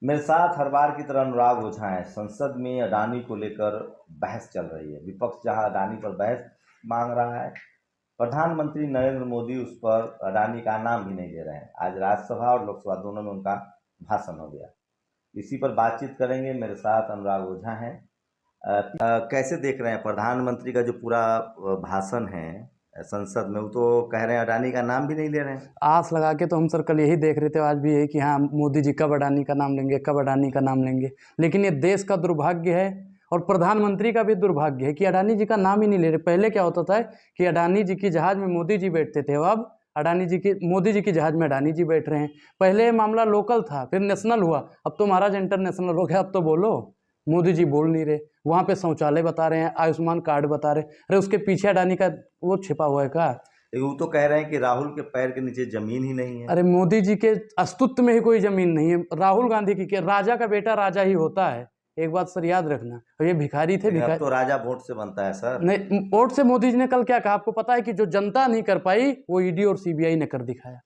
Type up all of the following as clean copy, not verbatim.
मेरे साथ हर बार की तरह अनुराग ओझा हैं। संसद में अडानी को लेकर बहस चल रही है। विपक्ष जहां अडानी पर बहस मांग रहा है, प्रधानमंत्री नरेंद्र मोदी उस पर अडानी का नाम भी नहीं ले रहे हैं। आज राज्यसभा और लोकसभा दोनों में उनका भाषण हो गया। इसी पर बातचीत करेंगे। मेरे साथ अनुराग ओझा हैं। कैसे देख रहे हैं प्रधानमंत्री का जो पूरा भाषण है संसद में? वो तो कह रहे हैं अडानी का नाम भी नहीं ले रहे हैं। आस लगा के तो हम सर कल यही देख रहे थे, आज भी यही कि हाँ मोदी जी कब अडानी का नाम लेंगे, कब अडानी का नाम लेंगे। लेकिन ये देश का दुर्भाग्य है और प्रधानमंत्री का भी दुर्भाग्य है कि अडानी जी का नाम ही नहीं ले रहे। पहले क्या होता था कि अडानी जी की जहाज में मोदी जी बैठते थे, अब मोदी जी की जहाज में अडानी जी बैठ रहे हैं। पहले मामला लोकल था, फिर नेशनल हुआ, अब तो महाराज इंटरनेशनल हो गया। अब तो बोलो, मोदी जी बोल नहीं रहे। वहाँ पे शौचालय बता रहे हैं, आयुष्मान कार्ड बता रहे। अरे उसके पीछे अडानी का वो छिपा हुआ है क्या? वो तो कह रहे हैं कि राहुल के पैर के नीचे जमीन ही नहीं है। अरे मोदी जी के अस्तित्व में ही कोई जमीन नहीं है। राहुल गांधी की क्या, राजा का बेटा राजा ही होता है। एक बात सर याद रखना। और ये भिखारी थे, अब तो राजा वोट से बनता है सर। नहीं, वोट से मोदी जी ने कल क्या कहा आपको पता है? कि जो जनता नहीं कर पाई वो ईडी और सीबीआई ने कर दिखाया।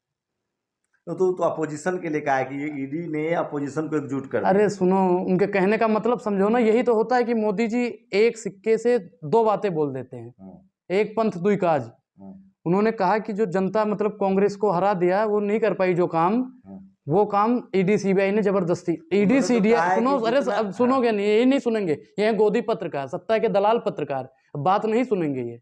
तो अपोजिशन के लिए कहा है कि ये ईडी ने अपोजिशन को एकजुट कर दिया। अरे सुनो, उनके कहने का मतलब समझो ना। यही तो होता है कि मोदी जी एक सिक्के से दो बातें बोल देते हैं। एक पंथ दुई काज। उन्होंने कहा कि जो जनता मतलब कांग्रेस को हरा दिया, वो नहीं कर पाई जो काम, वो काम ईडी सीबीआई ने जबरदस्ती। ईडी सीबीआई सुनो, अरे अब सुनोगे नहीं, यही नहीं सुनेंगे। ये है गोदी पत्रकार, सत्ता के दलाल पत्रकार, बात नहीं सुनेंगे ये।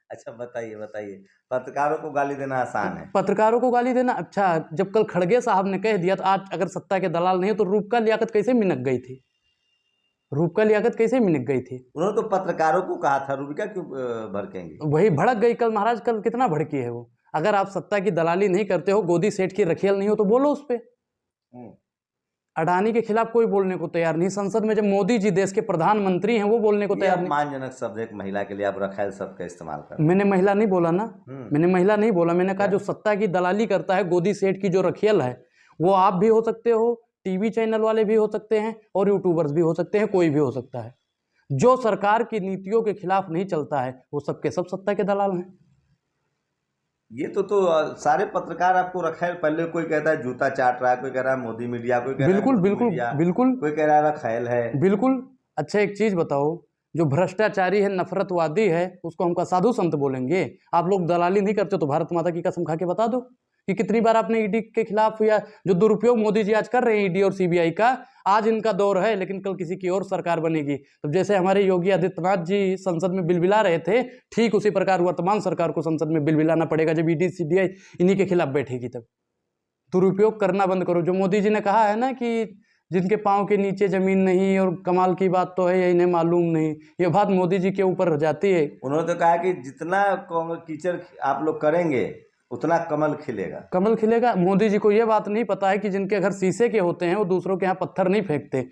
अच्छा बताइए बताइए, पत्रकारों को गाली देना आसान है? पत्रकारों को गाली देना अच्छा। जब कल खड़गे साहब ने कह दिया तो आज अगर सत्ता के दलाल नहीं हो तो रूपका लियाकत कैसे मिनक गई थी? रूपका लियाकत कैसे मिनक गई थी? उन्होंने तो पत्रकारों को कहा था, रूबिका क्यों भड़केंगे? वही भड़क गई कल महाराज। कल कितना भड़की है वो। अगर आप सत्ता की दलाली नहीं करते हो, गोदी सेठ की रखियल नहीं हो, तो बोलो उस पर। अडानी के खिलाफ कोई बोलने को तैयार नहीं। संसद में जब मोदी जी देश के प्रधानमंत्री हैं, वो बोलने को तैयार नहीं। अपमानजनक शब्द एक महिला के लिए आप रखायल शब्द का इस्तेमाल कर। मैंने महिला नहीं बोला ना, मैंने महिला नहीं बोला। मैंने कहा जो सत्ता की दलाली करता है, गोदी सेठ की जो रखियल है, वो आप भी हो सकते हो, टीवी चैनल वाले भी हो सकते हैं, और यूट्यूबर्स भी हो सकते हैं, कोई भी हो सकता है। जो सरकार की नीतियों के खिलाफ नहीं चलता है, वो सबके सब सत्ता के दलाल हैं। ये तो सारे पत्रकार आपको रखायल, पहले कोई कहता है जूता चाट रहा है, कोई कह रहा है मोदी मीडिया, कोई कह रहा है बिल्कुल मोदी बिल्कुल मीडिया, बिल्कुल कोई कह रहा है रखायल है। बिल्कुल। अच्छा एक चीज बताओ, जो भ्रष्टाचारी है, नफरतवादी है, उसको हमका साधु संत बोलेंगे? आप लोग दलाली नहीं करते तो भारत माता की कसम खा के बता दो कि कितनी बार आपने ईडी के खिलाफ, या जो दुरुपयोग मोदी जी आज कर रहे हैं ईडी और सीबीआई का, आज इनका दौर है, लेकिन कल किसी की और सरकार बनेगी। तो जैसे हमारे योगी आदित्यनाथ जी संसद में बिलबिला रहे थे, ठीक उसी प्रकार वर्तमान सरकार को संसद में बिलबिलाना पड़ेगा जब ईडी सीबीआई इन्हीं के खिलाफ बैठेगी। तब दुरुपयोग करना बंद करो। जो मोदी जी ने कहा है ना कि जिनके पाँव के नीचे जमीन नहीं, और कमाल की बात तो है ये इन्हें मालूम नहीं, ये बात मोदी जी के ऊपर रह जाती है। उन्होंने तो कहा कि जितना कीचड़ आप लोग करेंगे उतना कमल खिलेगा। कमल खिलेगा। मोदी जी को यह बात नहीं पता है कि जिनके घर शीशे के होते हैं वो दूसरों के यहाँ पत्थर नहीं फेंकते।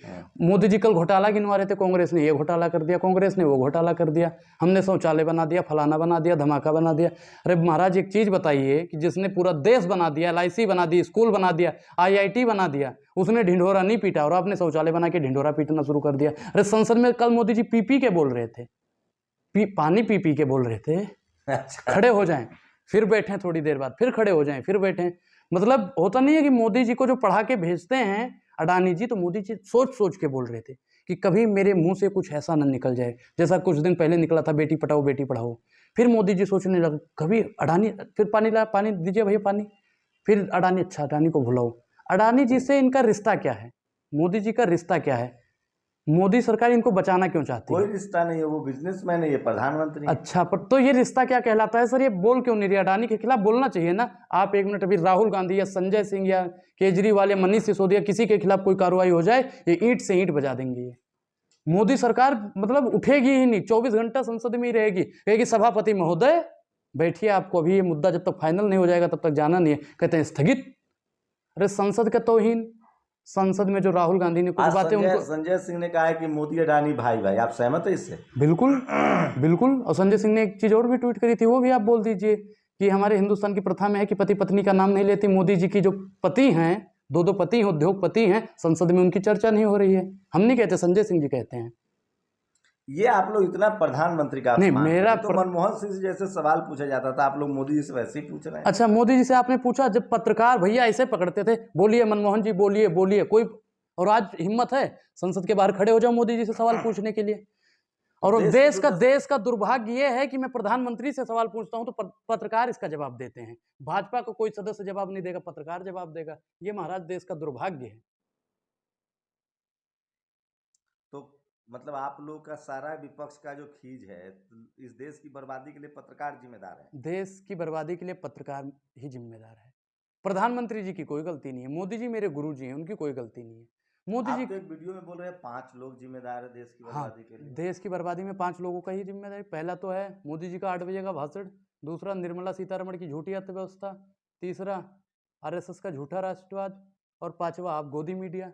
मोदी जी कल घोटाला गिनवा रहे थे, कांग्रेस ने ये घोटाला कर दिया, कांग्रेस ने वो घोटाला कर दिया, हमने शौचालय बना दिया, फलाना बना दिया, धमाका बना दिया। अरे महाराज एक चीज बताइए कि जिसने पूरा देश बना दिया, LIC बना दी, स्कूल बना दिया, IIT बना दिया, उसने ढिंढोरा नहीं पीटा, और आपने शौचालय बना के ढिंढोरा पीटना शुरू कर दिया। अरे संसद में कल मोदी जी पी के बोल रहे थे, पानी पी के बोल रहे थे। खड़े हो जाएं, फिर बैठें, थोड़ी देर बाद फिर खड़े हो जाएं, फिर बैठें। मतलब होता नहीं है कि मोदी जी को जो पढ़ा के भेजते हैं अडानी जी, तो मोदी जी सोच सोच के बोल रहे थे कि कभी मेरे मुंह से कुछ ऐसा न निकल जाए जैसा कुछ दिन पहले निकला था, बेटी पढ़ाओ बेटी पढ़ाओ। फिर मोदी जी सोचने लगे कभी अडानी, फिर पानी ला, पानी दीजिए भैया पानी, फिर अडानी, अच्छा अडानी को भुलाओ। अडानी जी से इनका रिश्ता क्या है? मोदी जी का रिश्ता क्या है? मोदी सरकार इनको बचाना क्यों चाहती है? कोई रिश्ता नहीं है, वो बिजनेसमैन है, ये प्रधानमंत्री। अच्छा, पर तो ये रिश्ता क्या कहलाता है सर? ये बोल क्यों नहीं रही? अडानी के खिलाफ बोलना चाहिए ना। आप एक मिनट, अभी राहुल गांधी या संजय सिंह या केजरीवाल या मनीष सिसोदिया किसी के खिलाफ कोई कार्रवाई हो जाए, ये ईंट से ईंट बजा देंगे। ये मोदी सरकार मतलब उठेगी ही नहीं, 24 घंटा संसद में ही रहेगी, कहेगी सभापति महोदय बैठिए, आपको अभी ये मुद्दा जब तक फाइनल नहीं हो जाएगा तब तक जाना नहीं है। कहते हैं स्थगित। अरे संसद का तौहीन। संसद में जो राहुल गांधी ने कुछ बातें, उनको संजय सिंह ने कहा है कि मोदी अडानी भाई भाई, आप सहमत है इससे? बिल्कुल बिल्कुल। और संजय सिंह ने एक चीज और भी ट्वीट करी थी, वो भी आप बोल दीजिए कि हमारे हिंदुस्तान की प्रथा में है कि पति पत्नी का नाम नहीं लेती। मोदी जी की जो पति हैं, दो पति हैं, उद्योगपति हैं, संसद में उनकी चर्चा नहीं हो रही है। हम नहीं कहते, संजय सिंह जी कहते हैं। ये आप लोग इतना प्रधानमंत्री का नहीं, अपमान मेरा तो मनमोहन सिंह से जैसे सवाल पूछा जाता था, आप लोग मोदी जी से वैसे ही पूछ रहे हैं। अच्छा, मोदी जी से आपने पूछा? जब पत्रकार भैया ऐसे पकड़ते थे, बोलिए मनमोहन जी, बोलिए बोलिए, कोई और आज हिम्मत है संसद के बाहर खड़े हो जाओ मोदी जी से सवाल पूछने के लिए। और देश का दुर्भाग्य ये है कि मैं प्रधानमंत्री से सवाल पूछता हूं तो पत्रकार इसका जवाब देते हैं। भाजपा को कोई सदस्य जवाब नहीं देगा, पत्रकार जवाब देगा। ये महाराज देश का दुर्भाग्य है। तो मतलब आप लोग का सारा विपक्ष का जो खींच है, इस देश की बर्बादी के लिए पत्रकार जिम्मेदार है। देश की बर्बादी के लिए पत्रकार ही जिम्मेदार है। प्रधानमंत्री जी की कोई गलती नहीं है। मोदी जी मेरे गुरु जी हैं, उनकी कोई गलती नहीं है। मोदी आप जी तो एक वीडियो में बोल रहे हैं 5 लोग जिम्मेदार है देश की बर्बादी के लिए। देश की बर्बादी में 5 लोगों का ही जिम्मेदारी। पहला तो है मोदी जी का 8 बजे का भाषण, दूसरा निर्मला सीतारमण की झूठी अर्थव्यवस्था, तीसरा आरएसएस का झूठा राष्ट्रवाद, और पांचवा आप गोदी मीडिया।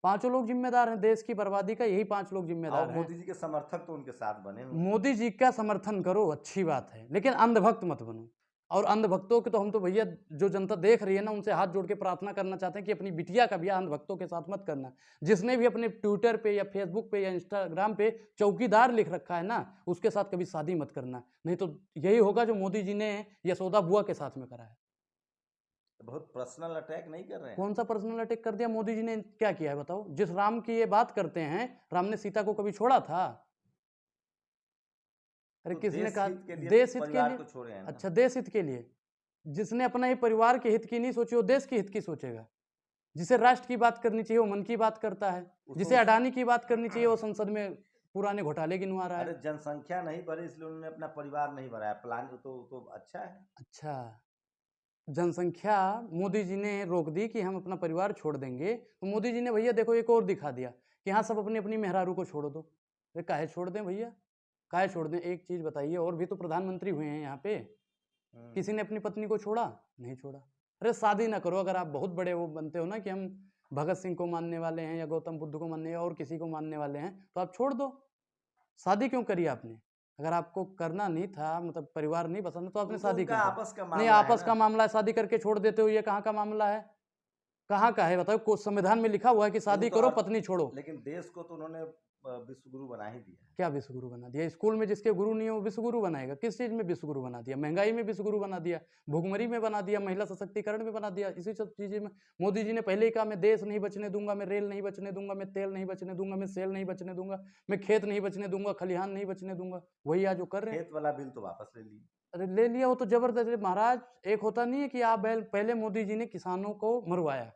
5 लोग जिम्मेदार हैं देश की बर्बादी का, यही 5 लोग जिम्मेदार हैं। मोदी जी के समर्थक तो उनके साथ बने हुए। मोदी जी का समर्थन करो, अच्छी बात है, लेकिन अंधभक्त मत बनो। और अंधभक्तों के तो हम तो भैया जो जनता देख रही है ना, उनसे हाथ जोड़ के प्रार्थना करना चाहते हैं कि अपनी बिटिया का ब्याह अंधभक्तों के साथ मत करना। जिसने भी अपने ट्विटर पे या फेसबुक पे या इंस्टाग्राम पे चौकीदार लिख रखा है ना, उसके साथ कभी शादी मत करना, नहीं तो यही होगा जो मोदी जी ने यशोदा बुआ के साथ में करा है। बहुत पर्सनल अटैक नहीं कर रहे हैं? कौन सा पर्सनल अटैक कर दिया? मोदी जी ने क्या किया है बताओ? जिस राम की ये बात करते हैं, राम ने सीता को कभी छोड़ा था? अरे तो किसने कहा देश हित के लिए को छोड़े हैं ना? अच्छा, देश हित के लिए। जिसने अपना ही परिवार के हित की नहीं सोची, वो देश के हित की सोचेगा। जिसे राष्ट्र की बात करनी चाहिए वो मन की बात करता है, जिसे अडानी की बात करनी चाहिए वो संसद में पुराने घोटाले गिनवा रहा है। अरे जनसंख्या नहीं बढ़ी इसलिए उन्होंने अपना परिवार नहीं बढ़ाया, प्लान तो अच्छा है। अच्छा, जनसंख्या मोदी जी ने रोक दी कि हम अपना परिवार छोड़ देंगे, तो मोदी जी ने भैया देखो एक और दिखा दिया कि हाँ सब अपनी अपनी मेहरारू को छोड़ दो। अरे काहे छोड़ दें भैया, काहे छोड़ दें? एक चीज बताइए, और भी तो प्रधानमंत्री हुए हैं यहाँ पे, किसी ने अपनी पत्नी को छोड़ा? नहीं छोड़ा। अरे शादी ना करो, अगर आप बहुत बड़े वो बनते हो ना कि हम भगत सिंह को मानने वाले हैं या गौतम बुद्ध को मानने या और किसी को मानने वाले हैं, तो आप छोड़ दो। शादी क्यों करी आपने? अगर आपको करना नहीं था, मतलब परिवार नहीं पसंद, तो आपने शादी क्यों आपस का नहीं, आपस का मामला है, शादी करके छोड़ देते हो, ये कहाँ का मामला है? कहाँ का है बताओ? कुछ संविधान में लिखा हुआ है कि शादी करो पत्नी छोड़ो। लेकिन देश को तो उन्होंने विश्व गुरु बना ही दिया। क्या विश्व गुरु बना दिया? स्कूल में जिसके गुरु नहीं है वो विश्व गुरु बनाएगा? किस चीज में विश्व गुरु बना दिया? महंगाई में विश्व गुरु बना दिया, भुखमरी में बना दिया, महिला सशक्तिकरण में बना दिया, इसी सब चीजें में। मोदी जी ने पहले ही कहा मैं देश नहीं बचने दूंगा, मैं रेल नहीं बचने दूंगा, मैं तेल नहीं बचने दूंगा, मैं सेल नहीं बचने दूंगा, मैं खेत नहीं बचने दूंगा, खलिहान नहीं बचने दूंगा। वही आज वो कर रहे हैं। खेत वाला बिल तो वापस ले लिया। अरे ले लिया, वो तो जबरदस्त महाराज। एक होता नहीं है कि आप पहले मोदी जी ने किसानों को मरवाया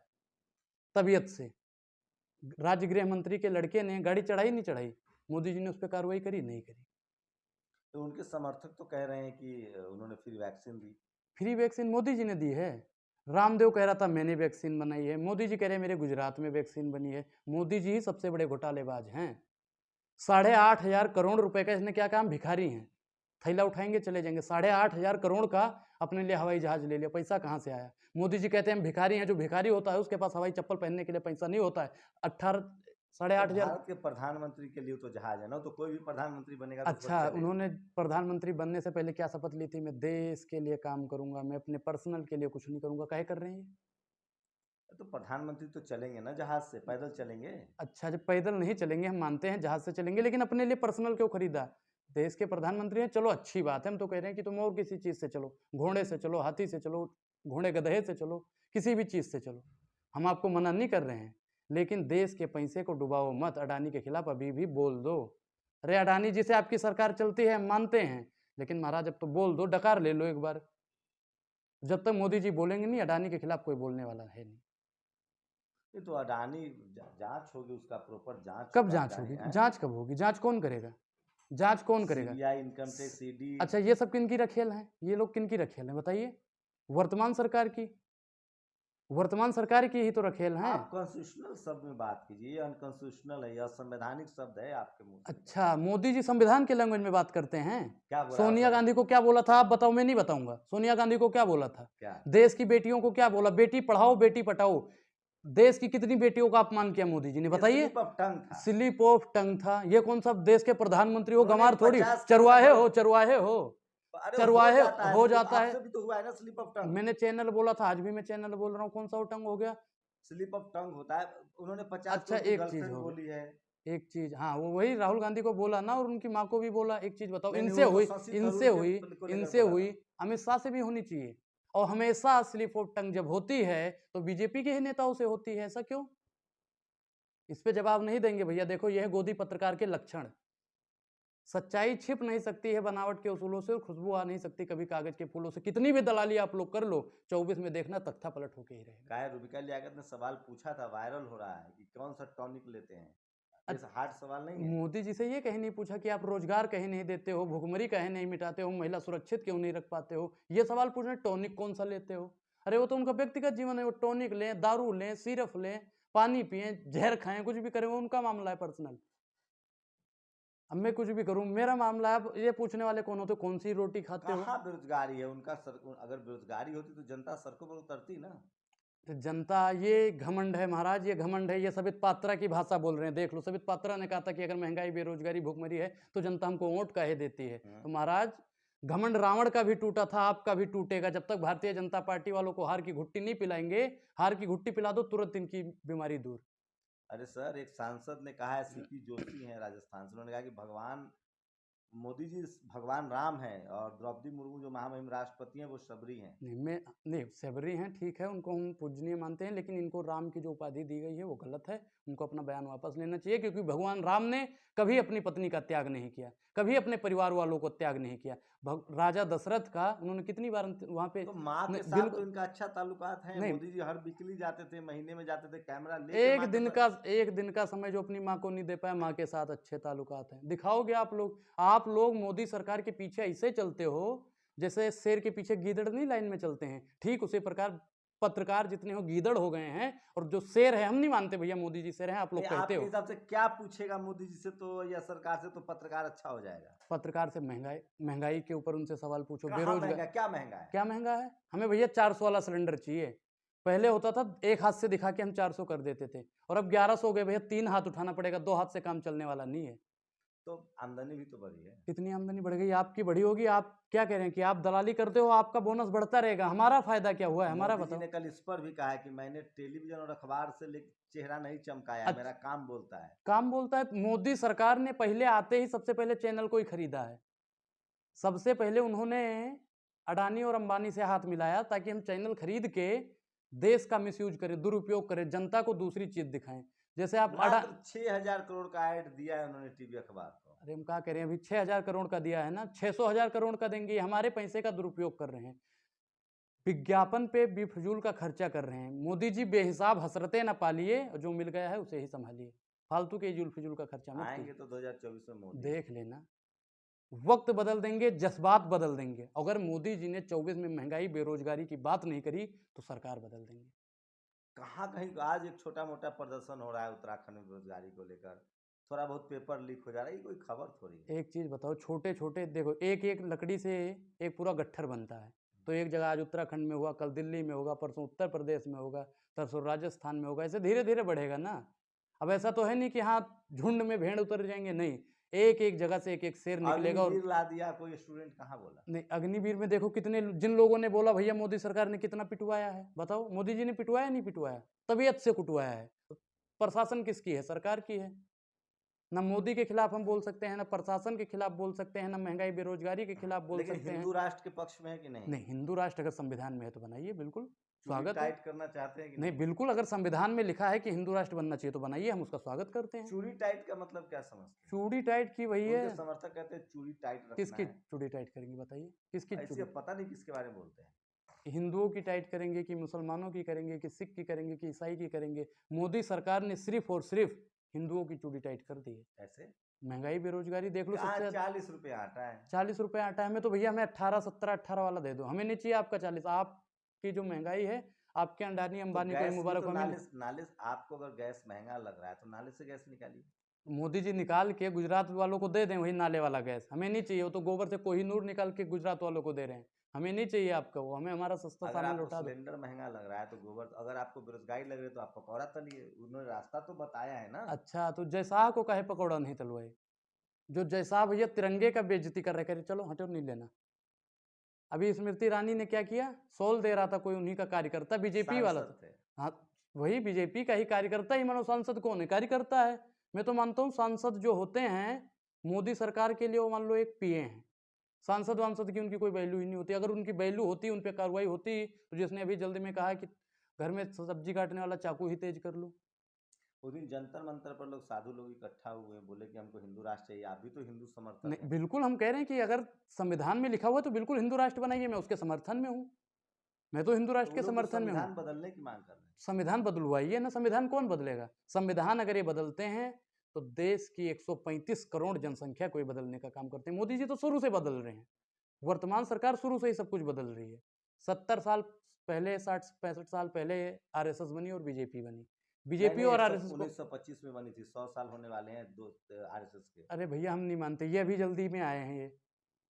तबीयत से, राज्य गृह मंत्री के लड़के ने गाड़ी चढ़ाई नहीं चढ़ाई, मोदी जी ने उस पर कार्रवाई करी नहीं करी। तो उनके समर्थक तो कह रहे हैं कि उन्होंने फ्री वैक्सीन दी। फ्री वैक्सीन मोदी जी ने दी है? रामदेव कह रहा था मैंने वैक्सीन बनाई है, मोदी जी कह रहे हैं मेरे गुजरात में वैक्सीन बनी है। मोदी जी ही सबसे बड़े घोटालेबाज हैं। 8,500 करोड़ रुपए का इसने क्या काम, भिखारी हैं, थैला उठाएंगे चले जाएंगे। 8,500 करोड़ का अपने लिए हवाई जहाज ले लिया, पैसा कहाँ से आया? मोदी जी कहते हैं हम भिखारी हैं, जो भिखारी होता है उसके पास हवाई चप्पल पहनने के लिए पैसा नहीं होता है। 8,500 भारत के प्रधानमंत्री के लिए तो जहाज है ना, तो कोई भी प्रधानमंत्री बनेगा तो अच्छा, उन्होंने प्रधानमंत्री बनने से पहले क्या शपथ ली थी? मैं देश के लिए काम करूंगा, मैं अपने पर्सनल के लिए कुछ नहीं करूंगा। काहे कर रहे हैं ये? तो प्रधानमंत्री तो चलेंगे ना जहाज से, पैदल चलेंगे। अच्छा, जब पैदल नहीं चलेंगे, हम मानते हैं जहाज से चलेंगे, लेकिन अपने लिए पर्सनल क्यों खरीदा? देश के प्रधानमंत्री हैं, चलो अच्छी बात है, हम तो कह रहे हैं कि तुम और किसी चीज से चलो, घोड़े से चलो, हाथी से चलो, घोड़े गधे से चलो, किसी भी चीज से चलो, हम आपको मना नहीं कर रहे हैं, लेकिन देश के पैसे को डुबाओ मत। अडानी के खिलाफ अभी भी बोल दो। अरे अडानी जी से आपकी सरकार चलती है, हम मानते हैं, लेकिन महाराज अब तो बोल दो, डकार ले लो एक बार। जब तक मोदी जी बोलेंगे नहीं, अडानी के खिलाफ कोई बोलने वाला है नहीं। ये तो अडानी जांच होगी, उसका प्रॉपर जांच कब जांच होगी? जांच कब होगी? जांच कौन करेगा? जांच कौन करेगा? CBI, income tax, ED. अच्छा, ये सब किनकी रखेल हैं? ये लोग किनकी रखेल हैं बताइए? वर्तमान सरकार की, वर्तमान सरकार की ही तो रखेल हैं। आप कॉन्स्टिट्यूशनल शब्द में बात कीजिए, ये अनकॉन्स्टिट्यूशनल है, यह संवैधानिक शब्द है आपके मुंह से। अच्छा, मोदी जी संविधान के लैंग्वेज में बात करते हैं? क्या बोला? सोनिया गांधी को क्या बोला था आप बताओ? मैं नहीं बताऊंगा। सोनिया गांधी को क्या बोला था? क्या? देश की बेटियों को क्या बोला? बेटी पढ़ाओ बेटी पटाओ। देश की कितनी बेटियों का अपमान किया मोदी जी ने बताइए? स्लिप ऑफ टंग था। स्लिप ऑफ टंग था। ये कौन सा देश के प्रधानमंत्री हो? गंवार थोड़ी, चरवाहे हो, चरवाहे हो, चरवाहे हो जाता है। भी तो हुआ है ना स्लिप ऑफ टंग। मैंने चैनल बोला था, आज भी मैं चैनल बोल रहा हूँ, कौन सा वो टंग हो गया? स्लिप ऑफ टंग होता है। उन्होंने 50 अच्छा, एक चीज बोली है। एक चीज, हाँ, वो वही राहुल गांधी को बोला ना, और उनकी माँ को भी बोला। एक चीज बताओ, नहीं, इनसे वो तो हुई, शशि इनसे थरूर हुई, को लेकर इनसे बोला हुई, अमित शाह से भी होनी चाहिए। और हमेशा स्लिप ऑफ टंग जब होती है तो बीजेपी के ही नेताओं से होती है, ऐसा क्यों? इस पे जवाब नहीं देंगे भैया। देखो यह है गोदी पत्रकार के लक्षण। सच्चाई छिप नहीं सकती है बनावट के उसूलों से, और खुशबू आ नहीं सकती कभी कागज के फूलों से। कितनी भी दलाली आप लोग कर लो, 24 में देखना तख्ता पलट होके ही रहेगा। काय रूबिका लियाकत ने सवाल पूछा था, वायरल हो रहा है कि कौन सा टॉनिक लेते हैं। ये हार्ड सवाल नहीं है। मोदी जी से ये कहीं नहीं पूछा कि आप रोजगार कहीं नहीं देते हो, भुखमरी कहीं नहीं मिटाते हो, महिला सुरक्षित क्यों नहीं रख पाते हो। ये सवाल पूछना टॉनिक कौन सा लेते हो। अरे वो तो उनका व्यक्तिगत जीवन है, वो टॉनिक लें, दारू लें, सिरफ लें, पानी पिए, जहर खाएं, कुछ भी करें, वो उनका मामला है पर्सनल। अब मैं कुछ भी करूं, मेरा मामला है। अब ये पूछने वाले कौन होते, कौन सी रोटी खाते हो। कहाँ बेरोजगारी है उनका अगर बेरोजगारी होती तो जनता सड़कों पर उतरती ना। तो जनता, ये घमंड है महाराज, ये घमंड है। ये सबित पात्रा की भाषा बोल रहे हैं। देख लो, सबित पात्रा ने कहा था कि अगर महंगाई, बेरोजगारी, भुखमरी है तो जनता हमको वोट काहे देती है। तो महाराज, घमंड रावण का भी टूटा था, आपका भी टूटेगा। जब तक भारतीय जनता पार्टी वालों को हार की घुट्टी नहीं पिलाएंगे। हार की घुट्टी पिला दो, तुरंत इनकी बीमारी दूर। अरे सर, एक सांसद ने कहा है, सीपी जोशी हैं राजस्थान से, उन्होंने कहा कि भगवान मोदी जी भगवान राम हैं और द्रौपदी मुर्मू जो महामहिम राष्ट्रपति हैं वो शबरी हैं। नहीं, सबरी हैं, ठीक है, उनको हम पूजनीय मानते हैं, लेकिन इनको राम की जो उपाधि दी गई है वो गलत है। उनको अपना बयान वापस लेना चाहिए, क्योंकि भगवान राम ने कभी अपनी पत्नी का त्याग नहीं किया, कभी अपने परिवार वालों को त्याग नहीं किया। राजा दशरथ का उन्होंने कितनी बार वहां पे, तो माँ के साथ तो इनका अच्छा ताल्लुकात है। नहीं, मोदी जी हर वीकली जाते थे, महीने में जाते थे, कैमरा लेके एक दिन का समय जो अपनी माँ को नहीं दे पाया, माँ के साथ अच्छे ताल्लुकात हैं। दिखाओगे आप लोग। आप लोग मोदी सरकार के पीछे ऐसे चलते हो जैसे शेर के पीछे गीदड़ नहीं लाइन में चलते हैं। ठीक उसी प्रकार पत्रकार जितने हो गीदड़ हो गए हैं, और जो शेर है, हम नहीं मानते भैया मोदी जी शेर हैं, आप लोग कहते आपके हो। हिसाब से क्या पूछेगा मोदी जी से तो, या सरकार से, तो पत्रकार अच्छा हो जाएगा? पत्रकार से महंगाई के ऊपर उनसे सवाल पूछो। कहाँ महंगा, क्या महंगा है? क्या महंगा है? हमें भैया 400 वाला सिलेंडर चाहिए। पहले होता था एक हाथ से दिखा के हम 400 कर देते थे, और अब 1100 हो गए भैया। 3 हाथ उठाना पड़ेगा, 2 हाथ से काम चलने वाला नहीं है। तो आमदनी भी तो बढ़ी है। कितनी आमदनी बढ़ गई? आपकी बढ़ी होगी। आप क्या कह रहे हैं कि आप दलाली करते हो, आपका बोनस बढ़ता रहेगा, हमारा फायदा क्या हुआ है? हमारा मोदी जी बताओ। ने कल इस पर भी कहा है कि मैंने टेलीविजन और अखबार से चेहरा नहीं चमकाया, मेरा काम बोलता है। काम बोलता है। मोदी सरकार ने पहले आते ही सबसे पहले चैनल को ही खरीदा है। सबसे पहले उन्होंने अडानी और अंबानी से हाथ मिलाया, ताकि हम चैनल खरीद के देश का मिसयूज करें, दुरुपयोग करें, जनता को दूसरी चीज दिखाएं। जैसे आप मात्र 6,000 करोड़ का ऐड दिया है उन्होंने टीवी अखबार को। अरे हम क्या करें, अभी 6,000 करोड़ का दिया है ना, 600,000 करोड़ का देंगे। हमारे पैसे का दुरुपयोग कर रहे हैं, विज्ञापन पे बेफजूल का खर्चा कर रहे हैं। मोदी जी बेहिसाब हसरतें ना पालिए, जो मिल गया है उसे ही संभालिए। फालतू के जुल फिजूल का खर्चा मत आएंगे कीजिए। तो 2024 में मोदी देख लेना, वक्त बदल देंगे, जज्बात बदल देंगे। अगर मोदी जी ने 24 में महंगाई, बेरोजगारी की बात नहीं करी तो सरकार बदल देंगे। कहाँ कहीं आज एक छोटा मोटा प्रदर्शन हो रहा है उत्तराखंड में बेरोजगारी को लेकर, थोड़ा बहुत पेपर लीक हो जा रहा है, ये कोई खबर थोड़ी है। एक चीज बताओ, छोटे छोटे देखो, एक एक लकड़ी से एक पूरा गट्ठर बनता है। तो एक जगह आज उत्तराखंड में हुआ, कल दिल्ली में होगा, परसों उत्तर प्रदेश में होगा, तरसों राजस्थान में होगा। ऐसे धीरे धीरे बढ़ेगा ना। अब ऐसा तो है नहीं कि हाँ झुंड में भेड़ उतर जाएंगे, नहीं। एक एक जगह से एक एक शेर निकलेगा। और अग्निवीर ला दिया, कोई स्टूडेंट कहाँ बोला? नहीं, अग्निवीर में देखो कितने, जिन लोगों ने बोला भैया मोदी सरकार ने कितना पिटवाया है, बताओ। मोदी जी ने पिटवाया नहीं पिटवाया? तबीयत से कुटवाया है। तो प्रशासन किसकी है? सरकार की है ना। मोदी के खिलाफ हम बोल सकते हैं, ना प्रशासन के खिलाफ बोल सकते हैं, ना महंगाई बेरोजगारी के खिलाफ बोल लेकिन सकते हैं। हिंदू राष्ट्र के पक्ष में है कि नहीं? नहीं, हिंदू राष्ट्र अगर संविधान में है तो बनाइए, बिल्कुल चूड़ी स्वागत है। टाइट करना चाहते हैं कि नहीं, बिल्कुल, अगर संविधान में लिखा है कि हिंदू राष्ट्र बनना चाहिए तो बनाइए, हम उसका स्वागत करते हैं। चूड़ी टाइट का मतलब क्या समझते हैं? चूड़ी टाइट की वही उनके है। समर्थक कहते हैं चूड़ी टाइट रखना किसकी है। चूड़ी टाइट करेंगे बताइए, किसकी ऐसे चूड़ी? पता नहीं किसके बारे में बोलते हैं। हिंदुओं की टाइट करेंगे कि मुसलमानों की करेंगे कि सिख की करेंगे कि ईसाई की करेंगे? मोदी सरकार ने सिर्फ और सिर्फ हिंदुओं की चूड़ी टाइट कर दी है। ऐसे महंगाई बेरोजगारी देख लो। सबसे 40 रुपये आटा है। 40 रुपये आटा है। हमें तो भैया, हमें 18, 17, 18 वाला दे दो, हमें नहीं चाहिए आपका 40। आपकी जो महंगाई है, आपके अडानी तो अंबानी को ही गैस भी मुबारक तो हो। नाले आपको अगर गैस महंगा लग रहा है तो नाले से गैस निकालिए। मोदी जी निकाल के गुजरात वालों को दे दें वही नाले वाला गैस। हमें नहीं चाहिए। वो तो गोबर से कोहिनूर निकाल के गुजरात वालों को दे रहे हैं। हमें नहीं चाहिए आपका वो, हमें हमारा सस्ता अगर सामान आपको लौटा दो। सिलेंडर महंगा लग रहा है तो गोबर, अगर आपको बेरोजगारी लग रही है तो आप पकौड़ा तलिए, उन्होंने रास्ता तो बताया है ना। अच्छा, तो जयशाह को काहे पकौड़ा नहीं तलवाए? जो जयशाह भैया तिरंगे का बेइज्जती कर रहे, करे चलो हटो, नहीं लेना। अभी स्मृति ईरानी ने क्या किया, सोल दे रहा था कोई उन्हीं का कार्यकर्ता, बीजेपी वाला सांसद था। थे। हाँ, वही बीजेपी का ही कार्यकर्ता ही मानो। सांसद कौन है? कार्यकर्ता है। मैं तो मानता हूँ सांसद जो होते हैं मोदी सरकार के लिए, वो मान लो एक पीए हैं। सांसद वांसद की उनकी कोई वैल्यू ही नहीं होती। अगर उनकी वैल्यू होती, उन पर कार्रवाई होती, तो जिसने अभी जल्दी में कहा कि घर में सब्जी काटने वाला चाकू ही तेज कर लो। उस दिन जंतर मंतर पर लोग साधु लोग इकट्ठा हुए, बोले कि हमको हिंदू राष्ट्र चाहिए। आप भी तो हिंदू समर्थक नहीं, हैं। बिल्कुल हम कह रहे हैं कि अगर संविधान में लिखा हुआ है तो बिल्कुल हिंदू राष्ट्र बनाइए, मैं उसके समर्थन में हूँ। मैं तो हिंदू तो राष्ट्र वो के लोग तो समर्थन में हूँ। संविधान बदलने की मांग कर रहे हैं। संविधान बदलवाइए ना, संविधान कौन बदलेगा? संविधान अगर ये बदलते हैं तो देश की 135 करोड़ जनसंख्या को ये बदलने का काम करते हैं। मोदी जी तो शुरू से बदल रहे हैं, वर्तमान सरकार शुरू से ही सब कुछ बदल रही है। 70 साल पहले, 60-65 साल पहले आरएसएस बनी और बीजेपी बनी। नहीं बीजेपी नहीं, और आरएसएस को 1925 में बनी थी, 100 साल होने वाले हैं दो आरएसएस के। अरे भैया हम नहीं मानते, ये अभी जल्दी में आए हैं, ये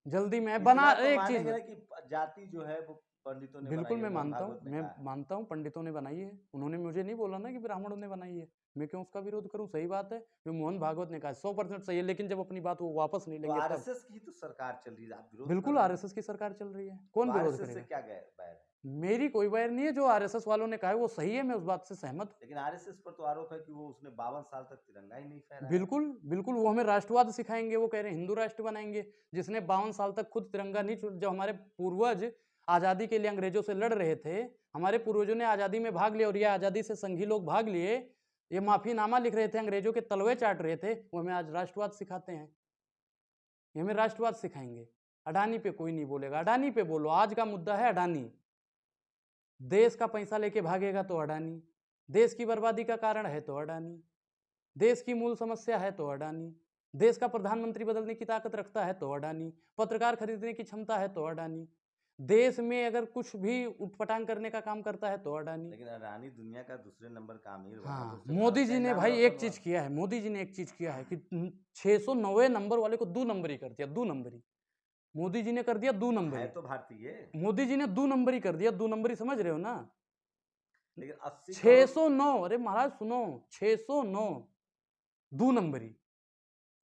जल्दी में बना। इतना तो एक चीज मानेंगे ना कि जाति जो है वो पंडितों ने बनाई बिल्कुल है, मैं मोहन मानता भागवत हूँ, ने मैं कहा है। मानता हूँ पंडितों ने बनाई है। उन्होंने मुझे नहीं बोला ना कि ब्राह्मणों ने बनाई है, मैं क्यों उसका विरोध करूं? सही बात है, जो मोहन भागवत ने कहा 100% सही है, लेकिन जब अपनी बात वो वापस नहीं तो लेंगे तब। आरएसएस की तो सरकार चल रही है, आप विरोध कर बिल्कुल रहे हैं। आरएसएस की सरकार चल रही है, तो कौन विरोध आरएसएस से करेगा? क्या बैर है? मेरी कोई बैर नहीं है, जो आरएसएस वालों ने कहा है वो सही है, मैं उस बात से सहमत हूँ। लेकिन आरएसएस पर तो आरोप है कि वो उसने 52 साल तक तिरंगा ही नहीं फहराया। बिल्कुल बिल्कुल, वो हमें राष्ट्रवाद सिखाएंगे, वो कह रहे हैं हिंदू राष्ट्र बनाएंगे। जिसने 52 साल तक खुद तिरंगा नहीं जब हमारे पूर्वज आजादी के लिए अंग्रेजों से लड़ रहे थे, हमारे पूर्वजों ने आजादी में भाग लिया और ये आजादी से संघी लोग भाग लिए, ये माफीनामा लिख रहे थे, अंग्रेजों के तलवे चाट रहे थे, वो हमें आज राष्ट्रवाद सिखाते हैं। ये हमें राष्ट्रवाद सिखाएंगे। अडानी पे कोई नहीं बोलेगा, अडानी पे बोलो। आज का मुद्दा है अडानी। देश का पैसा लेके भागेगा तो अडानी, देश की बर्बादी का कारण है तो अडानी, देश की मूल समस्या है तो अडानी, देश का प्रधानमंत्री बदलने की ताकत रखता है तो अडानी, पत्रकार खरीदने की क्षमता है तो अडानी, देश में अगर कुछ भी उटपटांग करने का काम करता है तो अडानी। लेकिन अडानी दुनिया का दूसरे नंबर का अमीर बना, तो हाँ, उससे भारत मोदी का जी ही ने नाम भाई रोशन एक हुआ। चीज किया है, मोदी जी ने एक चीज किया है कि 690 नंबर वाले को 2 नंबरी कर दिया, 2 नंबरी। मोदी जी ने कर दिया 2 नंबरी। है तो भारतीय। मोदी जी ने 2 नंबरी कर दिया, 2 नंबरी समझ रहे हो ना? लेकिन 80 करोड़। 609, अरे महाराज सुनो, 609 2 नंबरी।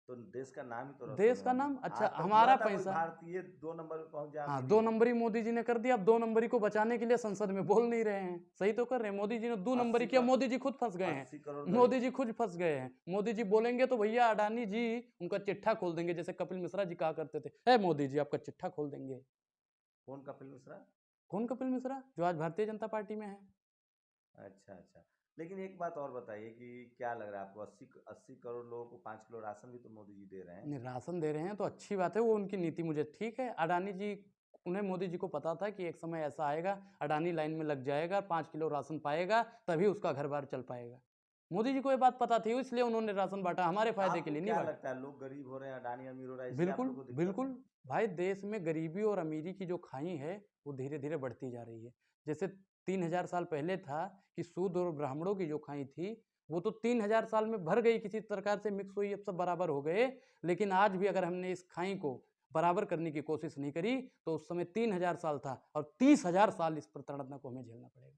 तो देश का नाम ही तो रोशन देश हुआ का ना। नाम, अच्छा आज तक हुआ हमारा था कोई पैसा। भारतीय 2 नंबर पे पहुंच जाए हाँ, अमीरी दो में? नंबरी मोदी जी ने कर दिया। अब 2 नंबरी को बचाने के लिए संसद में बोल नहीं रहे हैं, सही तो कर रहे हैं। मोदी जी ने 2 नंबरी 80 किया, करोड़ मोदी जी खुद फंस गए हैं। 80 करोड़ मोदी गरीब। जी खुद फंस गए हैं। मोदी जी बोलेंगे तो भैया अडानी जी उनका चिट्ठा खोल देंगे, जैसे कपिल मिश्रा जी कहा करते थे, है मोदी जी आपका चिट्ठा खोल देंगे। कौन कपिल मिश्रा? कौन कपिल मिश्रा? जो आज भारतीय जनता पार्टी में है। अच्छा अच्छा। लेकिन एक बात और बताइए कि क्या लग रहा है आपको, 80 करोड़ लोगों को 5 किलो राशन भी तो मोदी जी दे रहे हैं। नहीं, राशन दे रहे हैं तो अच्छी बात है, वो उनकी नीति मुझे ठीक है। अडानी जी, उन्हें मोदी जी को पता था कि एक समय ऐसा आएगा, अडानी लाइन में लग जाएगा, 5 किलो राशन पाएगा, तभी उसका घर बार चल पाएगा। मोदी जी को ये बात पता थी, इसलिए उन्होंने राशन बांटा, हमारे फायदे के आपको लिए नहीं क्या बांटा। लगता है, लोग गरीब हो रहे हैं, अडानी अमीर हो रहा है, इसलिए आप बिल्कुल लोग को दिक्कत बिल्कुल। है? भाई देश में गरीबी और अमीरी की जो खाई है वो धीरे धीरे बढ़ती जा रही है। जैसे 3000 साल पहले था कि शूद्र और ब्राह्मणों की जो खाई थी वो तो 3000 साल में भर गई, किसी प्रकार से मिक्स हुई, अब सब बराबर हो गए। लेकिन आज भी अगर हमने इस खाई को बराबर करने की कोशिश नहीं करी तो उस समय 3000 साल था और 30,000 साल इस प्रताड़ना को हमें झेलना पड़ेगा।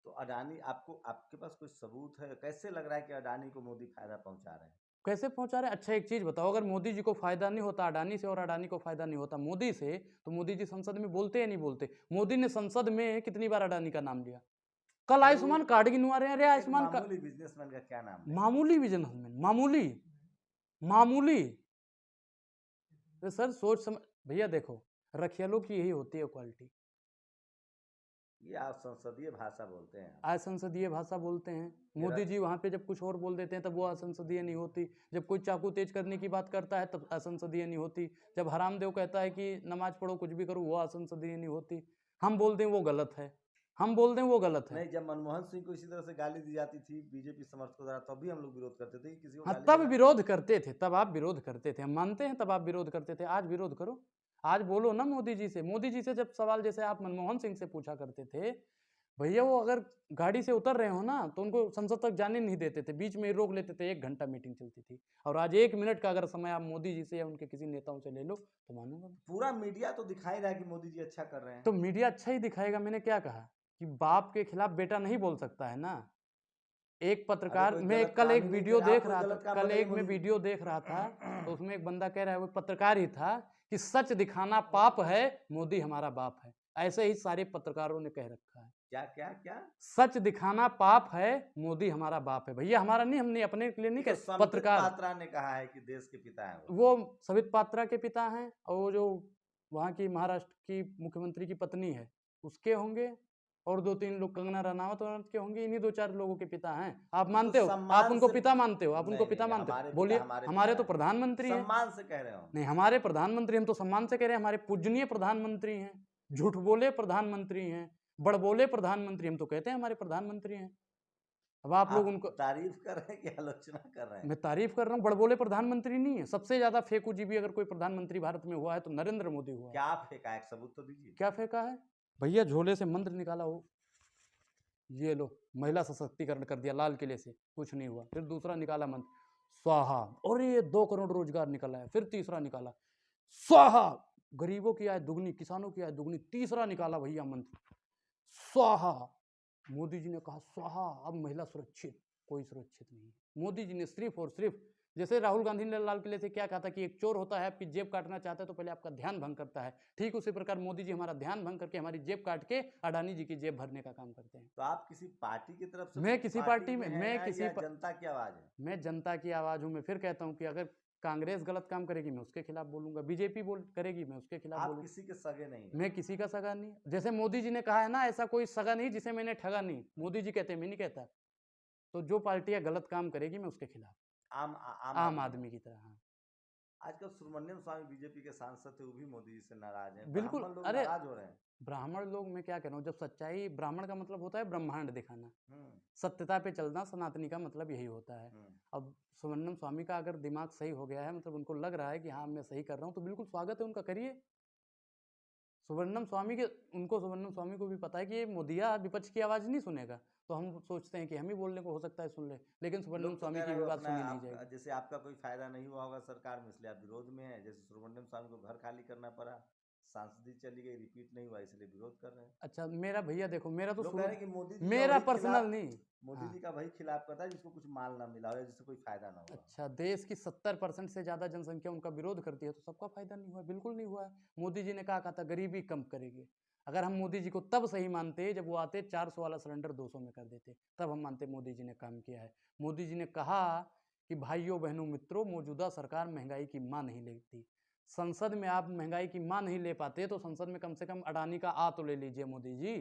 तो अडानी, आपको आपके पास कोई सबूत है? कैसे लग रहा है कि अडानी को मोदी फायदा पहुंचा रहे हैं? कैसे पहुंचा रहे? अच्छा एक चीज बताओ, अगर मोदी जी को फायदा नहीं होता अडानी से और अडानी को फायदा नहीं होता मोदी से, तो मोदी जी संसद में बोलते या नहीं बोलते? मोदी ने संसद में कितनी बार अडानी का नाम लिया? कल चलिए, वो आयुष्मान कार्ड गिनवा रहे हैं। अरे एक आयुष्मान का मामूली बिजनेसमैन का क्या नाम लें? मामूली बिजनेसमैन, मामूली मामूली। तो सर सोच समझ, भैया देखो, रखियालों की यही होती है क्वालिटी। ये आप संसदीय भाषा बोलते हैं। असंसदीय भाषा बोलते हैं। ये मोदी जी वहां पे जब कुछ और बोल देते हैं तब वो असंसदीय नहीं होती। जब कोई चाकू तेज करने की बात करता है तब असंसदीय नहीं होती। जब हरामदेव कहता है कि नमाज पढ़ो कुछ भी करो, वो असंसदीय नहीं होती। हम बोल दें वो गलत है, हम बोल दें वो गलत है। नहीं, जब मनमोहन सिंह को इसी तरह से गाली दी जाती थी बीजेपी समर्थकों द्वारा, तब भी हम लोग विरोध करते थे कि किसी को हाँ गाली तब देना। विरोध करते थे, तब आप विरोध करते थे, हम मानते हैं, तब आप विरोध करते थे। आज विरोध करो, आज बोलो ना मोदी जी से। मोदी जी से जब सवाल जैसे आप मनमोहन सिंह से पूछा करते थे, भैया वो अगर गाड़ी से उतर रहे हो ना तो उनको संसद तक जाने नहीं देते थे, बीच में ही रोक लेते थे, 1 घंटा मीटिंग चलती थी। और आज 1 मिनट का अगर समय आप मोदी जी से या उनके किसी नेताओं से ले लो तो मानूंगा मैं। पूरा मीडिया तो दिखाई रहा है कि मोदी जी अच्छा कर रहे हैं। तो मीडिया अच्छा ही दिखाएगा। मैंने क्या कहा कि बाप के खिलाफ बेटा नहीं बोल सकता है ना। एक अरे पत्रकार, कोई मैं गलत कल काम एक ही नहीं वीडियो करे, आप देख कोई रहा था, गलत काम कल बताइए एक मैं मोदी जी। वीडियो देख रहा था तो उसमें एक बंदा कह रहा है, वो पत्रकार ही था, कि सच दिखाना पाप है, मोदी हमारा बाप है। ऐसे ही सारे पत्रकारों ने कह रखा है, क्या क्या क्या? सच दिखाना पाप है, मोदी हमारा बाप है। भैया हमारा नहीं, हमने अपने के लिए नहीं ये तो कह, संबित पत्रकार। पात्रा ने कहा है कि देश के पिता है वो। वो सवित पात्रा के पिता हैं और वो जो वहाँ की महाराष्ट्र की मुख्यमंत्री की पत्नी है उसके होंगे। और 2-3 लोग कंगना रनावत के होंगे, इन्हीं 2-4 लोगों के पिता हैं। आप तो मानते हो? आप सम्मान उनको से पिता मानते हो? आप उनको नहीं पिता नहीं, मानते हो? हमारे पिता बोलिए, हमारे हमारे पिता तो हैं, प्रधानमंत्री हैं। सम्मान से कह रहे हो। नहीं, हमारे प्रधानमंत्री, हम तो सम्मान से कह रहे हैं, हमारे पूजनीय प्रधानमंत्री हैं। झूठ बोले प्रधानमंत्री हैं, बड़बोले प्रधानमंत्री, हम तो कहते हैं हमारे प्रधानमंत्री हैं। अब आप लोग आप उनको, तारीफ कर रहे हैं कि आलोचना कर रहे हैं? मैं तारीफ कर रहा हूँ, बड़बोले प्रधानमंत्री नहीं है। सबसे ज्यादा फेकू जीबी अगर कोई प्रधानमंत्री भारत में हुआ है तो नरेंद्र मोदी हुआ है। क्या फेंका, एक सबूत तो दीजिए। क्या फेंका है भैया? झोले से मंत्र निकाला हो, ये लो, महिला सशक्तिकरण कर दिया लाल किले से, कुछ नहीं हुआ। फिर दूसरा निकाला मंत्र, स्वाहा, और ये 2 करोड़ रोजगार निकाला है। फिर तीसरा निकाला, स्वाहा, गरीबों की आय दुगनी, किसानों की आय दुगनी। तीसरा निकाला भैया मंत्र, स्वाहा, मोदी जी ने कहा स्वाहा, अब महिला सुरक्षित। कोई सुरक्षित नहीं है। मोदी जी ने सिर्फ और सिर्फ, जैसे राहुल गांधी ने लाल किले से क्या कहा था कि एक चोर होता है, आपकी जेब काटना चाहता है तो पहले आपका ध्यान भंग करता है, ठीक उसी प्रकार मोदी जी हमारा ध्यान भंग करके हमारी जेब काट के अडानी जी की जेब भरने का काम करते हैं। तो आप किसी पार्टी की तरफ से मैं किसी पार्टी में, हैं मैं या किसी जनता की आवाज है? मैं जनता की आवाज हूं। मैं फिर कहता हूं कि अगर कांग्रेस गलत काम करेगी मैं उसके खिलाफ बोलूंगा, बीजेपी बोल करेगी मैं उसके खिलाफ आप बोलूंगा। किसी के सगे नहीं हैं। मैं किसी का सगा नहीं, जैसे मोदी जी ने कहा है ना, ऐसा कोई सगा नहीं जिसे मैंने ठगा नहीं। मोदी जी कहते हैं, मैं नहीं कहता। तो जो पार्टियां गलत काम करेगी मैं उसके खिलाफ, आम आदमी आदमी हैं। की तरह। हाँ, आजकल सुब्रमण्यम स्वामी बीजेपी के सांसद थे, वो भी मोदी जी से नाराज हैं, बिल्कुल। ब्राह्मण लोग अरे, नाराज हो रहे हैं। ब्राह्मण लोग, मैं क्या कह रहा हूँ, जब सच्चाई, ब्राह्मण का मतलब होता है ब्रह्मांड दिखाना, हम्म सत्यता पे चलना, सनातनी का मतलब यही होता है। हम्म। अब सुब्रमण्यम स्वामी का अगर दिमाग सही हो गया है, मतलब उनको लग रहा है कि हाँ मैं सही कर रहा हूँ, तो बिल्कुल स्वागत है उनका, करिए। सुब्रमण्यम स्वामी के, उनको, सुब्रमण्यम स्वामी को भी पता है कि ये मोदिया विपक्ष की आवाज़ नहीं सुनेगा, तो हम सोचते हैं कि हम ही बोलने को हो सकता है सुन ले, लेकिन सुब्रमण्यम लोग तो स्वामी कह की रहे भी हैं बात अपना सुनी नहीं आप, जाएगी। जैसे आपका कोई फायदा नहीं हुआ होगा सरकार में, इसलिए आप विरोध में हैं। जैसे सुब्रमण्यम स्वामी को घर खाली करना पड़ा, सांसदी चली गई, रिपीट नहीं हुआ, इसलिए विरोध कर रहे हैं। अच्छा, मेरा भैया देखो, मेरा तो लोग कह शुरू, रहे हैं कि मोदी जी का मेरा वही पर्सनल खिलाफ, नहीं। मोदी हाँ, जी का वही खिलाफ करता है जिसको कुछ माल ना मिला हो या जिससे कोई फायदा ना हुआ। अच्छा, देश की 70% से ज़्यादा जनसंख्या उनका विरोध करती है, तो सबका फायदा नहीं हुआ? बिल्कुल नहीं हुआ है। मोदी जी ने कहा था गरीबी कम करेंगे। अगर हम मोदी जी को तब सही मानते जब वो आते 400 वाला सिलेंडर 200 में कर देते, तब हम मानते मोदी जी ने काम किया है। मोदी जी ने कहा कि भाइयों बहनों मित्रों, मौजूदा सरकार महंगाई की मां नहीं लेती। संसद में आप महंगाई की मां नहीं ले पाते तो संसद में कम से कम अडानी का आ तो ले लीजिए मोदी जी।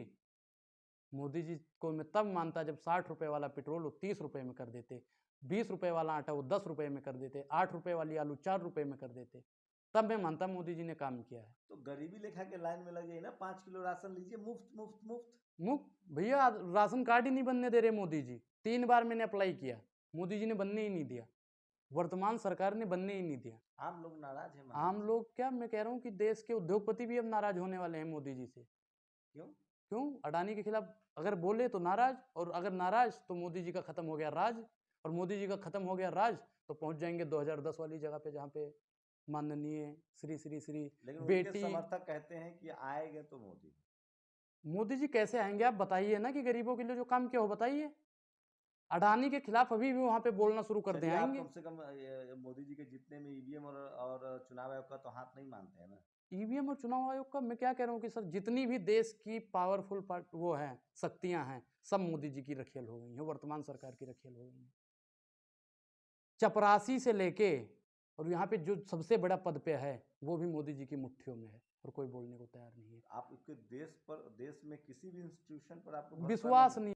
मोदी जी को मैं तब मानता जब 60 रुपए वाला पेट्रोल वो 30 रुपए में कर देते, 20 रुपए वाला आटा वो 10 रुपए में कर देते, 8 रुपए वाली आलू 4 रुपए में कर देते, तब मैं मानता मोदी जी ने काम किया है। तो गरीबी लेखा के लाइन में लग जाइए ना, 5 किलो राशन लीजिए, मुफ्त मुफ्त मुफ्त। मुफ्त? भैया राशन कार्ड ही नहीं बनने दे रहे मोदी जी। 3 बार मैंने अप्लाई किया, मोदी जी ने बनने ही नहीं दिया, वर्तमान सरकार ने बनने ही नहीं दिया। आम लोग नाराज है, मान आम लीजिए। लोग क्या, मैं कह रहा हूँ कि देश के उद्योगपति भी अब नाराज होने वाले हैं मोदी जी से। क्यों? क्यों? अडानी के खिलाफ अगर बोले तो नाराज, और अगर नाराज तो मोदी जी का खत्म हो गया राज, और मोदी जी का खत्म हो गया राज तो पहुंच जाएंगे 2010 वाली जगह पे, जहाँ पे माननीय श्री श्री श्री लेकिन उनके बेटी। समर्थक कहते हैं कि आएंगे तो मोदी। मोदी जी कैसे आएंगे? आप बताइए ना, कि गरीबों के लिए जो काम किया हो बताइए। अडानी के खिलाफ अभी भी वहां पे बोलना शुरू कर दे, चलिए, आप आएंगे। कम से कम मोदी जी के जितने में ईवीएम और चुनाव आयोग का तो हाथ नहीं मानते हैं ना? ईवीएम और चुनाव आयोग का मैं क्या कह रहा हूँ कि सर, जितनी भी देश की पावरफुल पार्ट वो है, शक्तियां हैं, सब मोदी जी की रखेल हो गई हैं, वर्तमान सरकार की रखेल हो गई हैं। चपरासी से लेके और यहाँ पे जो सबसे बड़ा पद पे है वो भी मोदी जी की मुट्ठियों में है, और कोई बोलने को तैयार नहीं है। आप इसके देश में किसी भी इंस्टीट्यूशन पर आपको भरोसा विश्वास नहीं है? नहीं